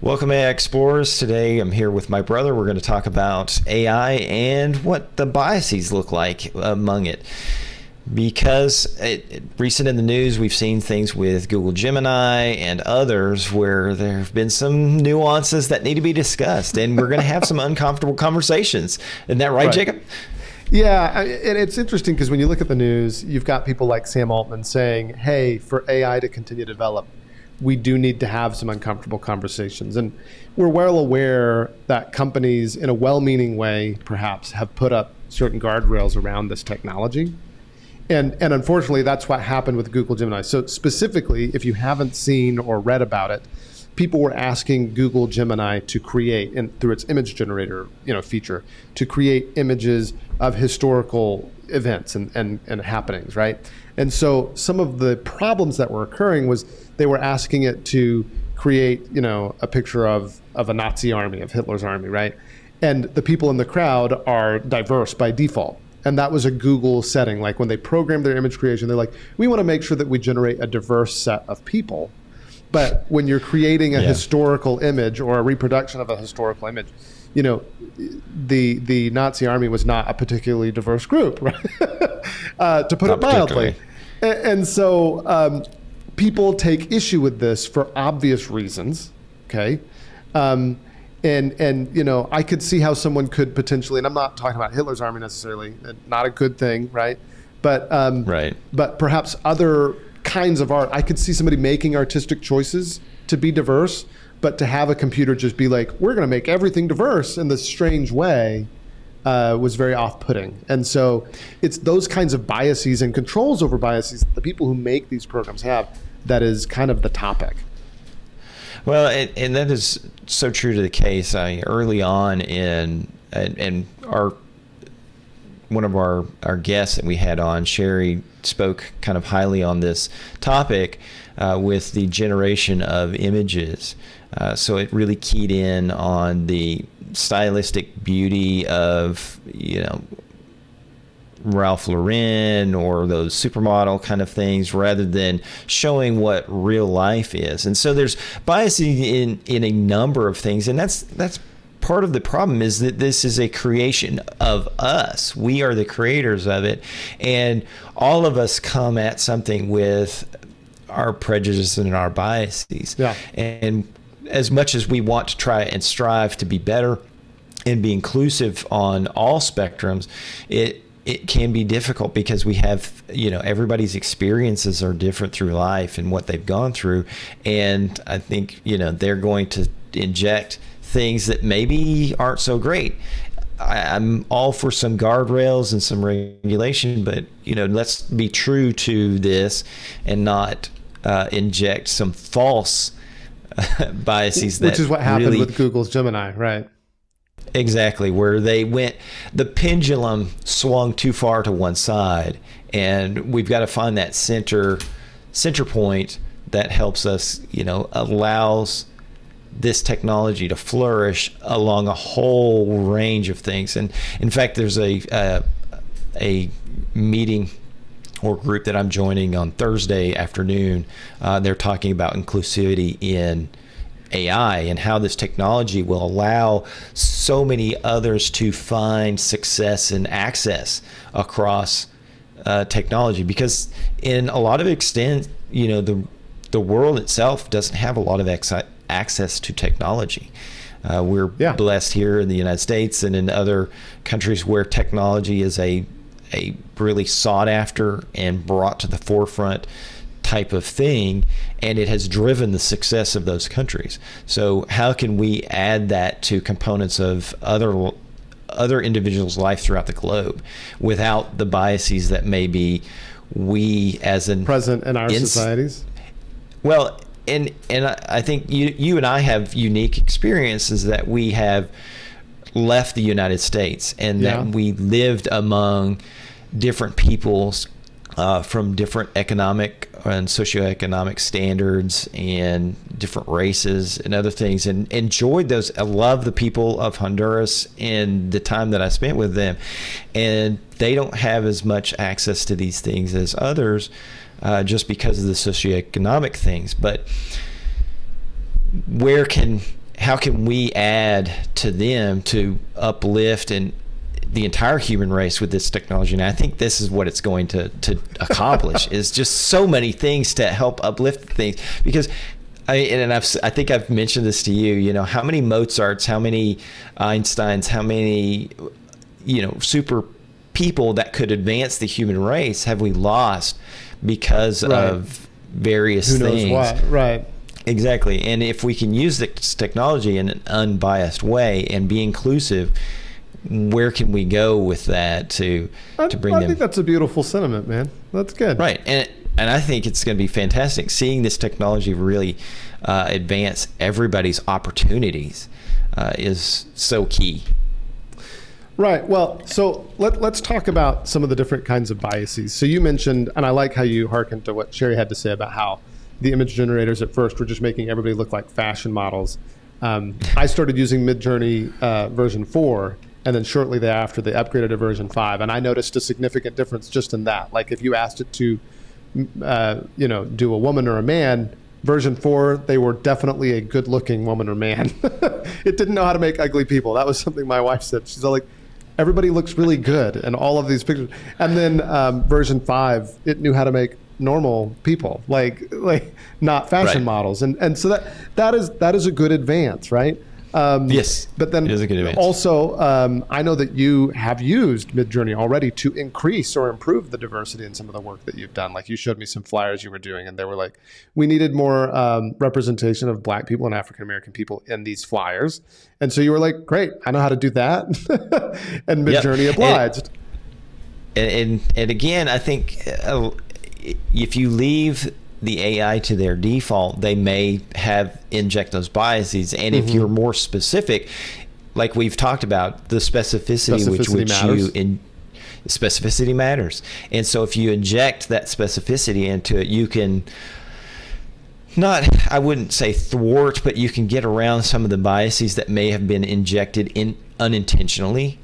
Welcome, AI Explorers. Today I'm here with my brother. We're going to talk about AI and what the biases look like among it. Because recent in the news, we've seen things with Google Gemini and others where there have been some nuances that need to be discussed, and we're going to have some uncomfortable conversations. Isn't that right, Jacob? Yeah, and it's interesting because when you look at the news, you've got people like Sam Altman saying, hey, for AI to continue to develop, we do need to have some uncomfortable conversations. And we're well aware that companies, in a well-meaning way, perhaps, have put up certain guardrails around this technology. And unfortunately, that's what happened with Google Gemini. So specifically, if you haven't seen or read about it, people were asking Google Gemini to create, and through its image generator feature, to create images of historical events and happenings, right? And so some of the problems that were occurring was they were asking it to create, a picture of a Nazi army, of Hitler's army, right? And the people in the crowd are diverse by default. And that was a Google setting. Like when they programmed their image creation, they're like, we want to make sure that we generate a diverse set of people. But when you're creating a historical image or a reproduction of a historical image, the Nazi army was not a particularly diverse group, right? To put it mildly. And so people take issue with this for obvious reasons, okay? And I could see how someone could potentially, and I'm not talking about Hitler's army necessarily, not a good thing, right? But but perhaps other kinds of art, I could see somebody making artistic choices to be diverse, but to have a computer just be like, we're going to make everything diverse in this strange way was very off-putting. And so it's those kinds of biases and controls over biases that the people who make these programs have that is kind of the topic. Well, and that is so true to the case. Early on in one of our guests that we had on, Sherry, spoke kind of highly on this topic with the generation of images. So it really keyed in on the stylistic beauty of, Ralph Lauren or those supermodel kind of things rather than showing what real life is. And so there's bias in a number of things. And that's part of the problem, is that this is a creation of us. We are the creators of it. And all of us come at something with our prejudices and our biases. Yeah. And as much as we want to try and strive to be better and be inclusive on all spectrums, it can be difficult because we have, everybody's experiences are different through life and what they've gone through. And I think, they're going to inject things that maybe aren't so great. I'm all for some guardrails and some regulation, but, let's be true to this and not inject some false biases. Which is what happened with Google's Gemini, right? Exactly, where the pendulum swung too far to one side, and we've got to find that center point that helps us, allows this technology to flourish along a whole range of things. And in fact, there's a meeting or group that I'm joining on Thursday afternoon. They're talking about inclusivity in AI and how this technology will allow so many others to find success and access across technology, because in a lot of extent, the world itself doesn't have a lot of access to technology. We're blessed here in the United States and in other countries where technology is a really sought after and brought to the forefront type of thing, and it has driven the success of those countries. So how can we add that to components of other individuals' life throughout the globe without the biases that maybe we as an present in our societies? Well, and I think you and I have unique experiences that we have left the United States and that we lived among different peoples from different economic and socioeconomic standards and different races and other things, and enjoyed those. I love the people of Honduras and the time that I spent with them, and they don't have as much access to these things as others just because of the socioeconomic things. But how can we add to them to uplift and the entire human race with this technology? And I think this is what it's going to accomplish is just so many things to help uplift things. Because I think I've mentioned this to you, you know, how many Mozarts, how many Einsteins, how many, you know, super people that could advance the human race have we lost because of various things? Who knows what, right. Exactly. And if we can use this technology in an unbiased way and be inclusive, where can we go with that to bring them? I think that's a beautiful sentiment, man. That's good. Right. And I think it's going to be fantastic seeing this technology really advance everybody's opportunities is so key. Right. Well, so let's talk about some of the different kinds of biases. So you mentioned, and I like how you hearkened to what Sherry had to say about how the image generators at first were just making everybody look like fashion models. I started using Midjourney version 4, and then shortly thereafter they upgraded to version 5, and I noticed a significant difference just in that. Like if you asked it to do a woman or a man, version 4, they were definitely a good-looking woman or man. It didn't know how to make ugly people. That was something my wife said. She's all like, everybody looks really good in all of these pictures. And then version 5, it knew how to make normal people, like not fashion models. And so that is a good advance, right? Yes, but then it is a good advance. Also, I know that you have used Midjourney already to increase or improve the diversity in some of the work that you've done. Like you showed me some flyers you were doing, and they were like, we needed more representation of Black people and African American people in these flyers. And so you were like, great, I know how to do that. And Midjourney obliged. And again, I think if you leave the AI to their default, they may inject those biases. And if you're more specific, like we've talked about, the specificity which matters. Specificity matters. And so if you inject that specificity into it, you can I wouldn't say thwart, but you can get around some of the biases that may have been injected unintentionally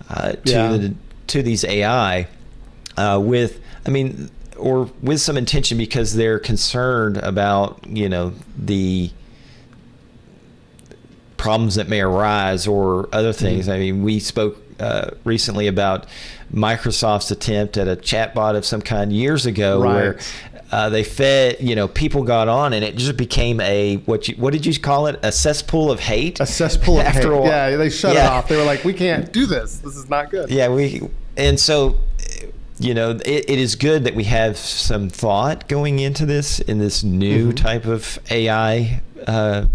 to these AI or with some intention because they're concerned about, the problems that may arise or other things. I mean, we spoke recently about Microsoft's attempt at a chatbot of some kind years ago where they fed, people got on and it just became what did you call it? A cesspool of hate? A cesspool of hate. Yeah, they shut it off. They were like, we can't do this. This is not good. Yeah, and so it is good that we have some thought going into this in this new type of AI,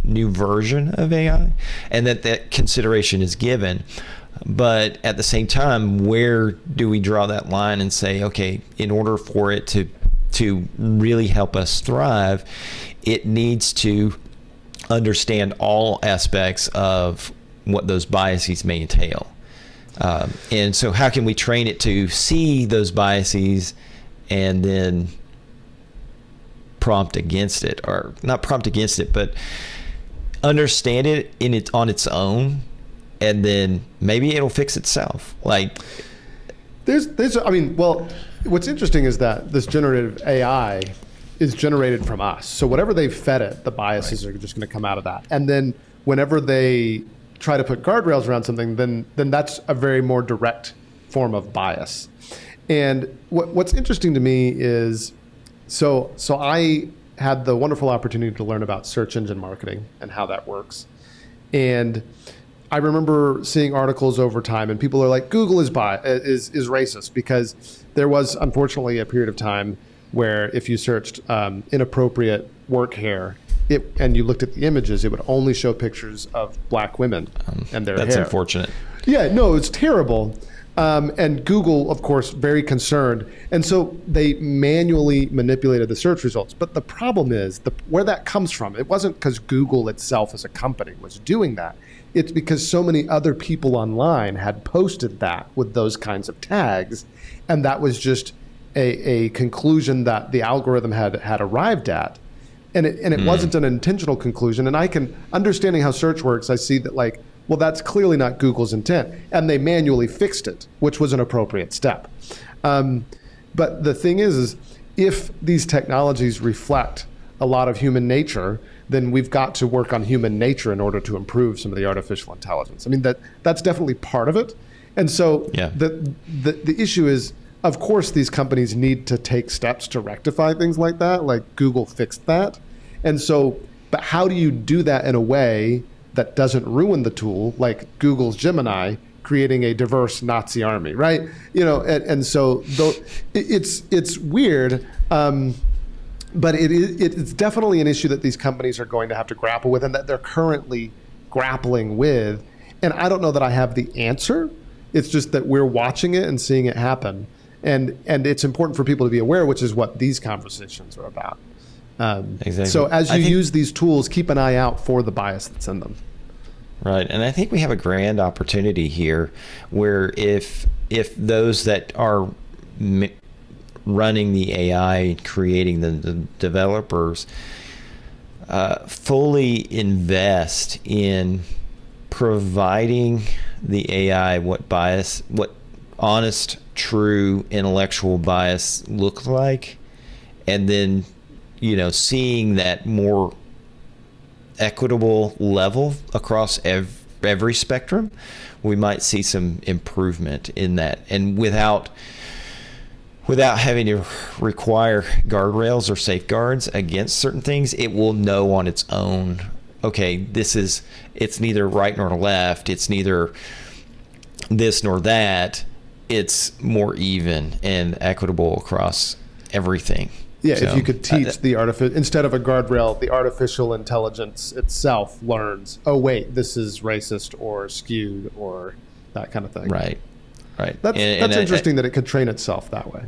new version of AI, and that consideration is given. But at the same time, where do we draw that line and say, okay, in order for it to really help us thrive, it needs to understand all aspects of what those biases may entail. And so how can we train it to see those biases and then prompt against it, or not prompt against it, but understand it on its own, and then maybe it'll fix itself. Like what's interesting is that this generative AI is generated from us. So whatever they've fed it, the biases are just going to come out of that. And then whenever they try to put guardrails around something, then that's a very more direct form of bias. And what's interesting to me is, so I had the wonderful opportunity to learn about search engine marketing and how that works. And I remember seeing articles over time, and people are like, Google is racist, because there was unfortunately a period of time where if you searched inappropriate work hair, and you looked at the images, it would only show pictures of Black women and their hair. That's unfortunate. Yeah, no, it's terrible. And Google, of course, very concerned. And so they manually manipulated the search results. But the problem is, where that comes from, it wasn't because Google itself as a company was doing that. It's because so many other people online had posted that with those kinds of tags. And that was just a conclusion that the algorithm had arrived at. And it wasn't an intentional conclusion. And I can, understanding how search works, I see that that's clearly not Google's intent. And they manually fixed it, which was an appropriate step. But the thing is if these technologies reflect a lot of human nature, then we've got to work on human nature in order to improve some of the artificial intelligence. I mean, that's definitely part of it. And so the issue is, of course, these companies need to take steps to rectify things like that, like Google fixed that. And so, but how do you do that in a way that doesn't ruin the tool, like Google's Gemini creating a diverse Nazi army, right? And so it's weird, but it's definitely an issue that these companies are going to have to grapple with, and that they're currently grappling with. And I don't know that I have the answer. It's just that we're watching it and seeing it happen. And it's important for people to be aware, which is what these conversations are about. Exactly. So as you use these tools, keep an eye out for the bias that's in them. Right. And I think we have a grand opportunity here where if those that are running the AI, creating the developers, fully invest in providing the AI what honest, true intellectual bias look like, and then seeing that more equitable level across every spectrum, we might see some improvement in that. And without having to require guardrails or safeguards against certain things, it will know on its own, okay, it's neither right nor left, it's neither this nor that, it's more even and equitable across everything. Yeah, so, if you could teach instead of a guardrail, the artificial intelligence itself learns, oh wait, this is racist or skewed or that kind of thing. Right. That's interesting that it could train itself that way.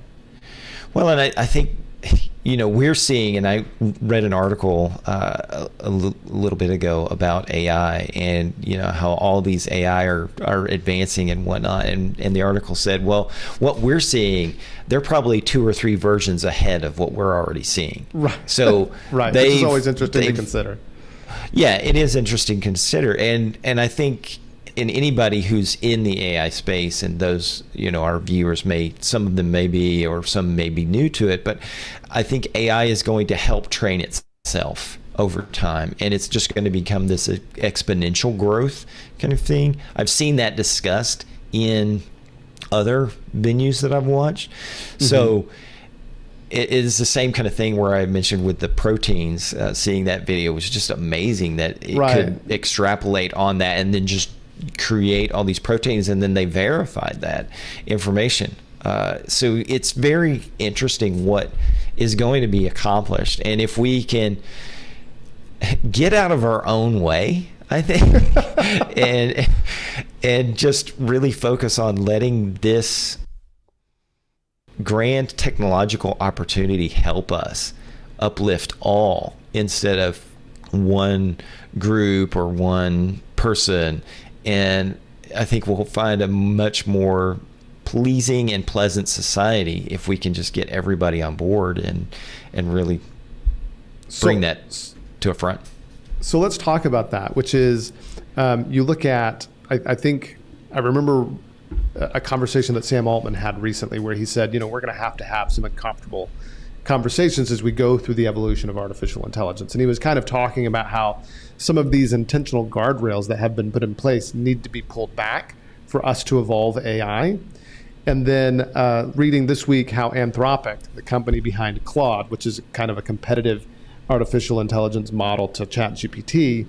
Well, and I think, we're seeing, and I read an article a little bit ago about AI and, how all these AI are advancing and whatnot. And the article said, well, what we're seeing, they're probably 2 or 3 versions ahead of what we're already seeing. Right. So right. Which is always interesting to consider. Yeah, it is interesting to consider. And I think in anybody who's in the AI space, and those, our viewers some of them may be, or some may be new to it, but I think AI is going to help train itself over time, and it's just going to become this exponential growth kind of thing. I've seen that discussed in other venues that I've watched. Mm-hmm. So it is the same kind of thing where I mentioned with the proteins. Seeing that video was just amazing that it could extrapolate on that and then just create all these proteins, and then they verified that information. So it's very interesting what is going to be accomplished. And if we can get out of our own way, I think, and just really focus on letting this grand technological opportunity help us uplift all instead of one group or one person. And I think we'll find a much more pleasing and pleasant society if we can just get everybody on board and really bring that to a front. So let's talk about that, which is you look at, I think I remember a conversation that Sam Altman had recently where he said, we're going to have some uncomfortable conversations as we go through the evolution of artificial intelligence. And he was kind of talking about how some of these intentional guardrails that have been put in place need to be pulled back for us to evolve AI. And then reading this week how Anthropic, the company behind Claude, which is kind of a competitive artificial intelligence model to ChatGPT,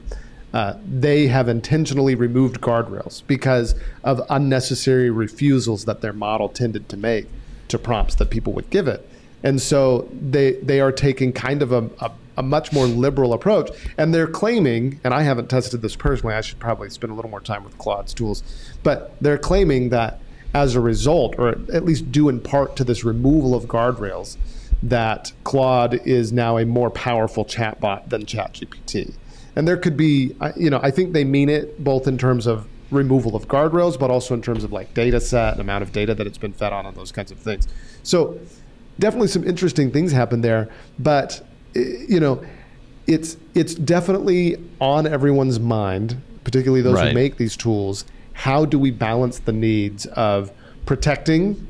they have intentionally removed guardrails because of unnecessary refusals that their model tended to make to prompts that people would give it. And so they are taking kind of a much more liberal approach. And they're claiming, and I haven't tested this personally, I should probably spend a little more time with Claude's tools, but they're claiming that as a result, or at least due in part to this removal of guardrails, that Claude is now a more powerful chatbot than ChatGPT. And there could be, I think they mean it both in terms of removal of guardrails, but also in terms of like data set and amount of data that it's been fed on and those kinds of things. So definitely some interesting things happen there, but it's definitely on everyone's mind, particularly those who make these tools. How do we balance the needs of protecting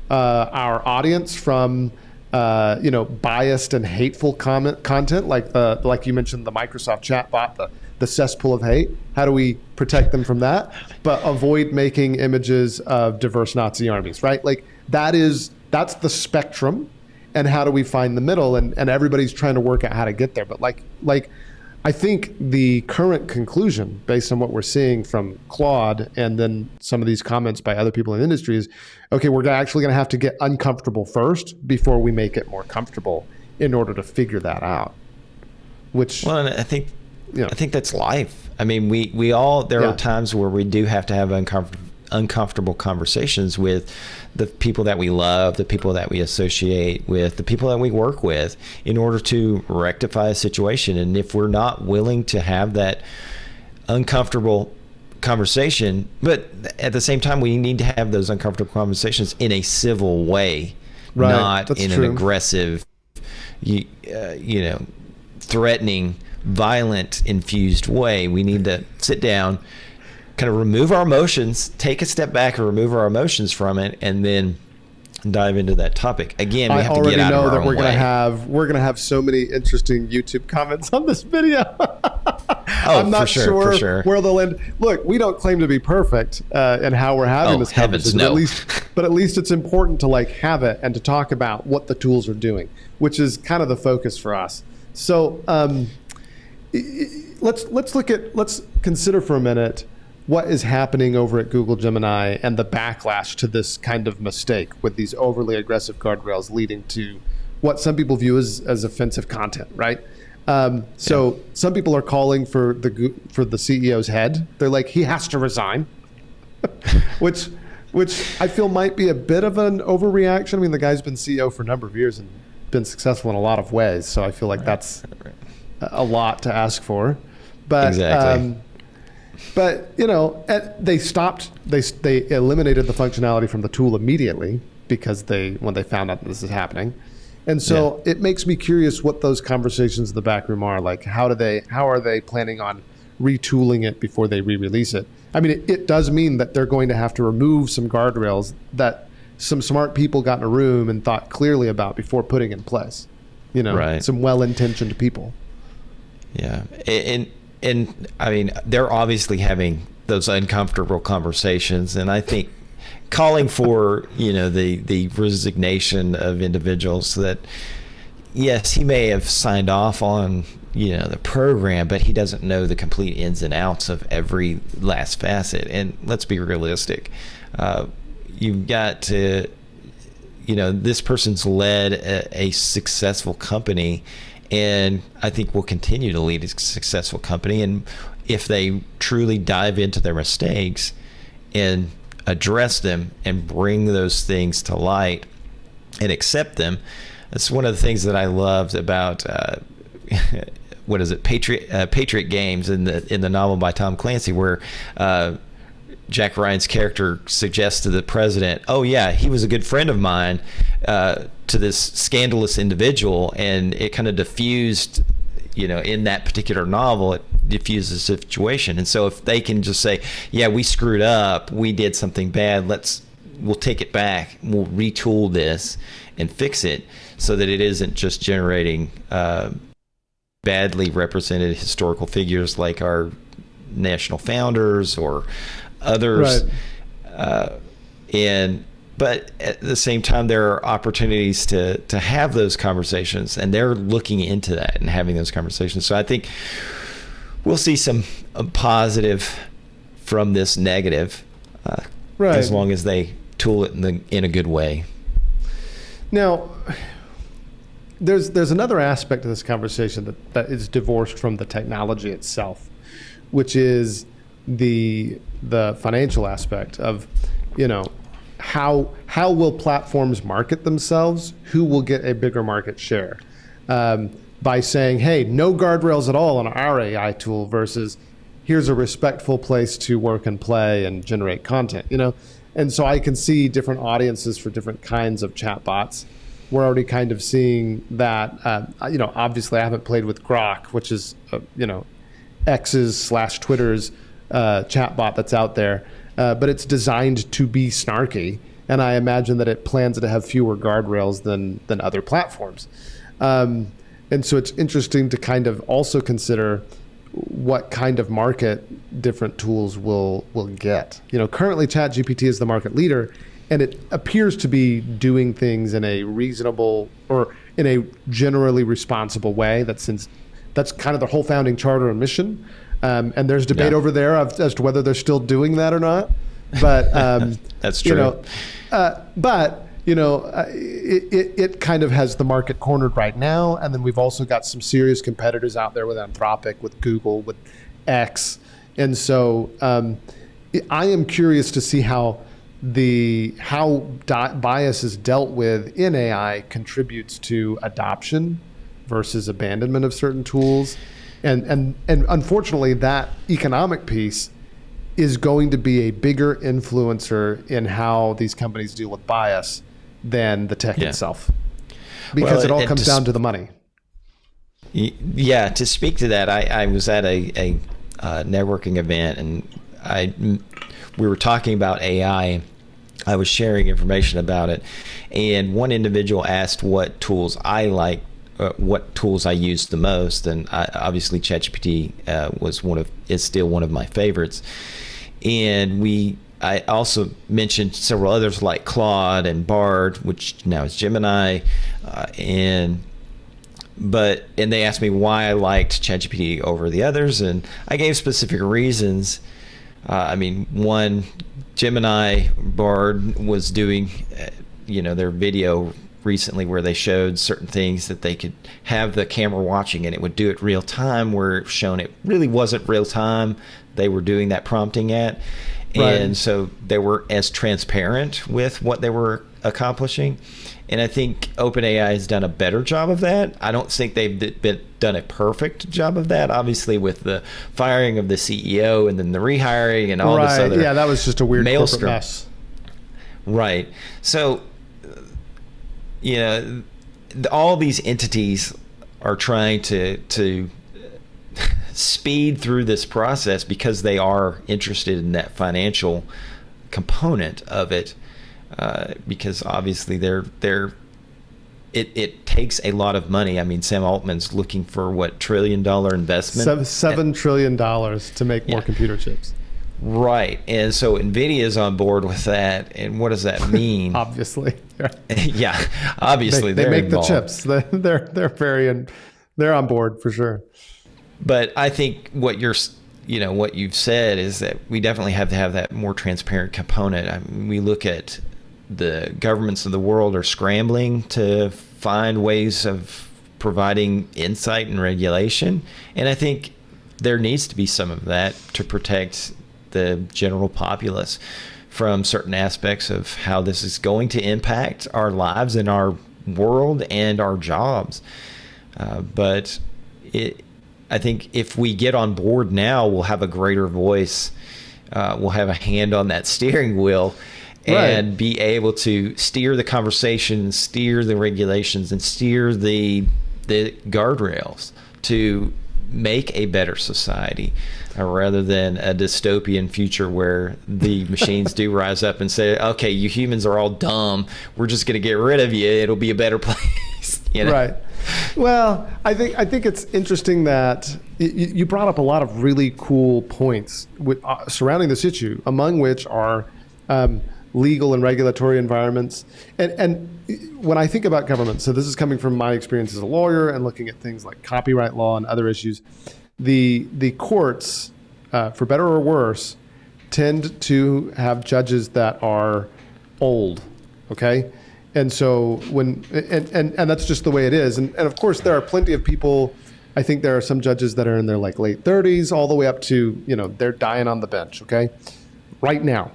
our audience from biased and hateful content, like you mentioned, the Microsoft chatbot, the cesspool of hate. How do we protect them from that, but avoid making images of diverse Nazi armies, right? Like that's the spectrum, and how do we find the middle? And everybody's trying to work out how to get there. But like I think the current conclusion, based on what we're seeing from Claude and then some of these comments by other people in the industry, is, okay, we're actually going to have to get uncomfortable first before we make it more comfortable in order to figure that out. Well, and I think that's life. I mean, we all, there are times where we do have to have uncomfortable conversations with the people that we love, the people that we associate with, the people that we work with, in order to rectify a situation. And if we're not willing to have that uncomfortable conversation, but at the same time, we need to have those uncomfortable conversations in a civil way, not in an aggressive, threatening, violent infused way. We need to sit down, kind of remove our emotions, take a step back and remove our emotions from it, and then dive into that topic. Again, we have to get out of our own way. We're gonna have so many interesting YouTube comments on this video. I'm not sure where they'll end. Look, we don't claim to be perfect in how we're having this conversation. No. But at least it's important to have it and to talk about what the tools are doing, which is kind of the focus for us. So let's consider for a minute what is happening over at Google Gemini and the backlash to this kind of mistake with these overly aggressive guardrails leading to what some people view as offensive content, right? Some people are calling for the CEO's head. They're like, he has to resign, which I feel might be a bit of an overreaction. I mean, the guy's been CEO for a number of years and been successful in a lot of ways. So I feel like that's a lot to ask for. But exactly. But they eliminated the functionality from the tool immediately because when they found out that this is happening. And so it makes me curious what those conversations in the back room are like. How are they planning on retooling it before they re-release it? I mean, it does mean that they're going to have to remove some guardrails that some smart people got in a room and thought clearly about before putting in place. Some well-intentioned people. Yeah. And I mean, they're obviously having those uncomfortable conversations, and I think calling for the resignation of individuals that, yes, he may have signed off on the program, but he doesn't know the complete ins and outs of every last facet. And let's be realistic. You've got to, this person's led a successful company, and I think will continue to lead a successful company. And if they truly dive into their mistakes and address them and bring those things to light and accept them, that's one of the things that I loved about what is it, Patriot Games in the novel by Tom Clancy, where Jack Ryan's character suggests to the president, oh yeah, he was a good friend of mine, to this scandalous individual, and it kind of diffused, in that particular novel, it diffused the situation. And so if they can just say, yeah, we screwed up, we did something bad, we'll take it back, we'll retool this and fix it so that it isn't just generating badly represented historical figures like our national founders or others. Right. But at the same time, there are opportunities to have those conversations, and they're looking into that and having those conversations. So I think we'll see some positive from this negative, as long as they tool it in a good way. Now, there's another aspect of this conversation that is divorced from the technology itself, which is the financial aspect of, how will platforms market themselves? Who will get a bigger market share by saying, hey, no guardrails at all on our AI tool versus here's a respectful place to work and play and generate content, And so I can see different audiences for different kinds of chatbots. We're already kind of seeing that, obviously I haven't played with Grok, which is, X's/Twitter's chatbot that's out there. But it's designed to be snarky and I imagine that it plans to have fewer guardrails than other platforms. And so it's interesting to kind of also consider what kind of market different tools will get. Currently ChatGPT is the market leader, and it appears to be doing things in a reasonable or in a generally responsible way. That's kind of the whole founding charter and mission. And there's debate over there as to whether they're still doing that or not. But that's true. It kind of has the market cornered right now. And then we've also got some serious competitors out there with Anthropic, with Google, with X. And so I am curious to see how bias is dealt with in AI contributes to adoption versus abandonment of certain tools. And unfortunately, that economic piece is going to be a bigger influencer in how these companies deal with bias than the tech itself, because it all comes down to the money. Yeah, to speak to that, I was at a networking event, and we were talking about AI. I was sharing information about it, and one individual asked what tools I like, what tools I use the most, and obviously ChatGPT is still one of my favorites. And I also mentioned several others like Claude and Bard, which now is Gemini, and they asked me why I liked ChatGPT over the others, and I gave specific reasons. One, Gemini Bard was doing, their video recently where they showed certain things that they could have the camera watching and it would do it real time, where it shown it really wasn't real time. They were doing that prompting at. Right. And so they were as transparent with what they were accomplishing. And I think OpenAI has done a better job of that. I don't think they've done a perfect job of that, obviously, with the firing of the CEO and then the rehiring and all this other. Yeah, that was just a weird corporate mess. Right. So, all these entities are trying to speed through this process because they are interested in that financial component of it, because obviously it takes a lot of money. Sam Altman's looking for $1 trillion investment, $7 trillion to make more computer chips. Right. And so NVIDIA is on board with that. And what does that mean? Obviously. Yeah. Obviously, they make involved. The chips. They're on board for sure. But I think what you've said is that we definitely have to have that more transparent component. We look at the governments of the world are scrambling to find ways of providing insight and regulation. And I think there needs to be some of that to protect the general populace from certain aspects of how this is going to impact our lives and our world and our jobs. But I think if we get on board now, we'll have a greater voice. We'll have a hand on that steering wheel and be able to steer the conversation, steer the regulations, and steer the guardrails to make a better society, rather than a dystopian future where the machines do rise up and say, okay, you humans are all dumb, we're just going to get rid of you, it'll be a better place. Right. Well, I think it's interesting that you brought up a lot of really cool points surrounding this issue, among which are legal and regulatory environments. And when I think about government, so this is coming from my experience as a lawyer and looking at things like copyright law and other issues, the courts, for better or worse, tend to have judges that are old, okay? And so and that's just the way it is. And of course, there are plenty of people. I think there are some judges that are in their late 30s, all the way up to, they're dying on the bench, okay? Right now.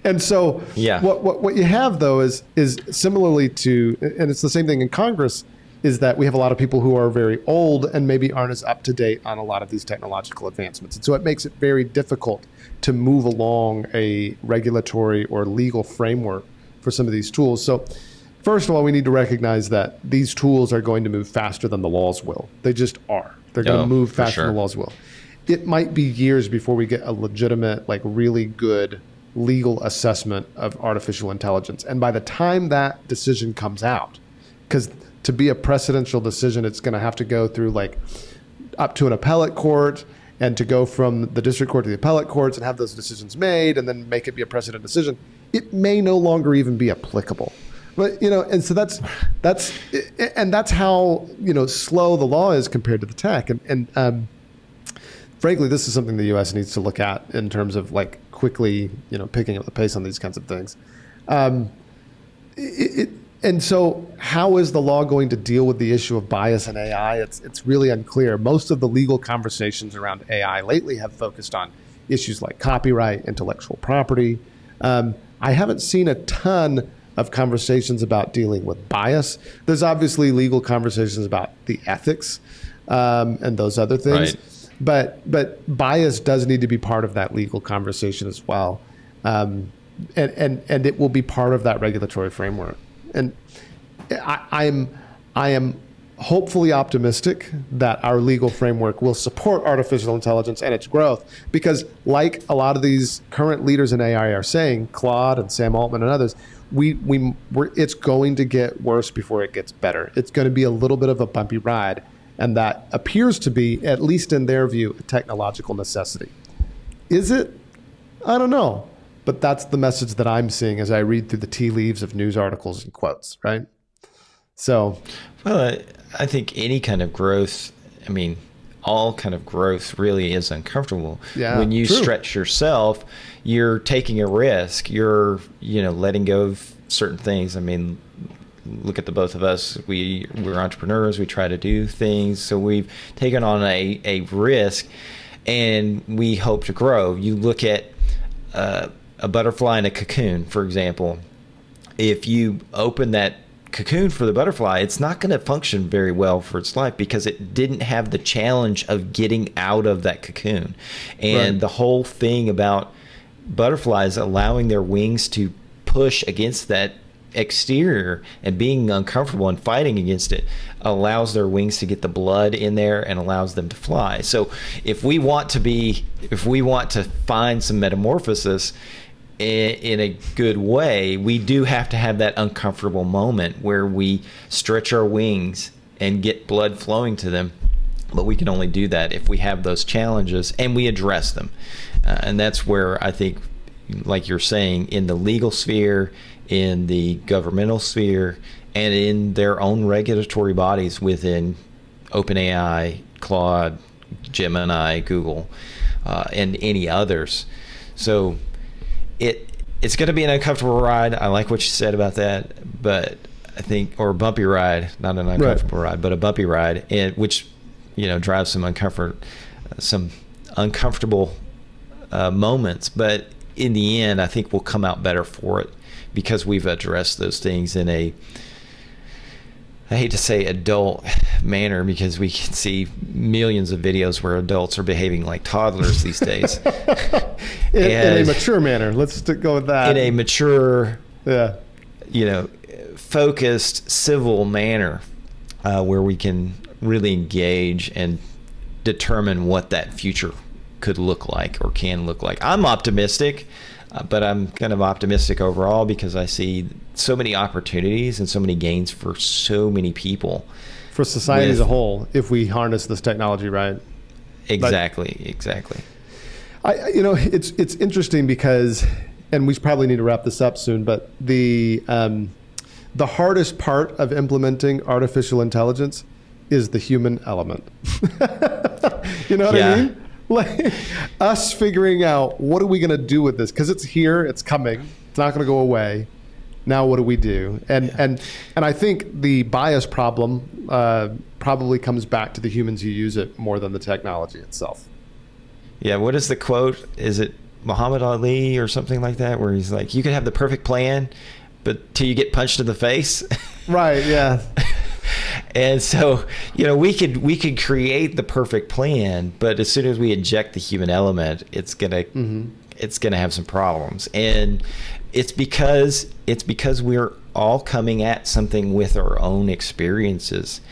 And so what you have, though, is similarly to, and it's the same thing in Congress, is that we have a lot of people who are very old and maybe aren't as up to date on a lot of these technological advancements. And so it makes it very difficult to move along a regulatory or legal framework for some of these tools. So first of all, we need to recognize that these tools are going to move faster than the laws will. They just are. They're going to move faster than the laws will. It might be years before we get a legitimate, really good legal assessment of artificial intelligence. And by the time that decision comes out, because to be a precedential decision, it's going to have to go through like up to an appellate court, and to go from the district court to the appellate courts and have those decisions made and then make it be a precedent decision, it may no longer even be applicable. But, and so that's how, slow the law is compared to the tech. And frankly, this is something the U.S. needs to look at in terms of like quickly, picking up the pace on these kinds of things. And so how is the law going to deal with the issue of bias in AI? It's really unclear. Most of the legal conversations around AI lately have focused on issues like copyright, intellectual property. I haven't seen a ton of conversations about dealing with bias. There's obviously legal conversations about the ethics and those other things. Right. But bias does need to be part of that legal conversation as well. And it will be part of that regulatory framework. And I am hopefully optimistic that our legal framework will support artificial intelligence and its growth, because like a lot of these current leaders in AI are saying, Claude and Sam Altman and others, it's going to get worse before it gets better. It's going to be a little bit of a bumpy ride. And that appears to be, at least in their view, a technological necessity. Is it? I don't know. But that's the message that I'm seeing as I read through the tea leaves of news articles and quotes, right? So, well, I think any kind of growth, all kind of growth really is uncomfortable. Yeah, when you true. Stretch yourself, you're taking a risk. You're, letting go of certain things. Look at the both of us. We're entrepreneurs. We try to do things. So we've taken on a risk, and we hope to grow. You look at a butterfly in a cocoon, for example. If you open that cocoon for the butterfly, it's not going to function very well for its life because it didn't have the challenge of getting out of that cocoon. And the whole thing about butterflies allowing their wings to push against that exterior and being uncomfortable and fighting against it allows their wings to get the blood in there and allows them to fly. So if we want to find some metamorphosis in a good way, we do have to have that uncomfortable moment where we stretch our wings and get blood flowing to them. But we can only do that if we have those challenges and we address them. And that's where I think, like you're saying, in the legal sphere, in the governmental sphere, and in their own regulatory bodies within OpenAI, Claude, Gemini, Google, and any others. So it's going to be an uncomfortable ride. I like what you said about that, but I think, or a bumpy ride, not an uncomfortable ride, but a bumpy ride, which drives some uncomfortable moments. But in the end, I think we'll come out better for it because we've addressed those things in a, I hate to say adult manner, because we can see millions of videos where adults are behaving like toddlers these days. in a mature manner. Let's go with that. In a mature, focused, civil manner, where we can really engage and determine what that future could look like or can look like. I'm optimistic, but I'm kind of optimistic overall because I see so many opportunities and so many gains for so many people. For society as a whole, if we harness this technology right. Exactly. It's interesting because, and we probably need to wrap this up soon, but the hardest part of implementing artificial intelligence is the human element. You know what I mean? Like us figuring out, what are we going to do with this? Because it's here, it's coming, it's not going to go away. Now what do we do? And I think the bias problem probably comes back to the humans who use it more than the technology itself. Yeah, what is the quote? Is it Muhammad Ali or something like that, where he's like, you can have the perfect plan, but till you get punched in the face? Right, yeah. And so, we could create the perfect plan, but as soon as we inject the human element, it's gonna have some problems. And it's because we're all coming at something with our own experiences,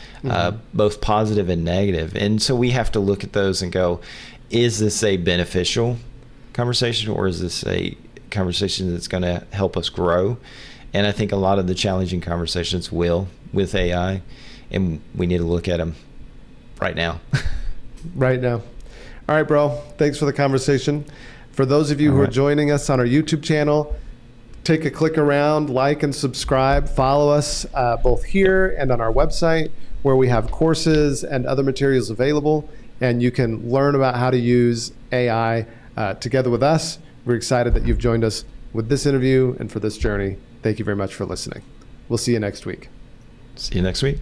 both positive and negative. And so we have to look at those and go, is this a beneficial conversation, or is this a conversation that's going to help us grow. And I think a lot of the challenging conversations will with AI, and we need to look at them right now. Right now. All right, bro. Thanks for the conversation. For those of you who are joining us on our YouTube channel, take a click around, like and subscribe. Follow us both here and on our website, where we have courses and other materials available. And you can learn about how to use AI together with us. We're excited that you've joined us with this interview and for this journey. Thank you very much for listening. We'll see you next week. See you next week.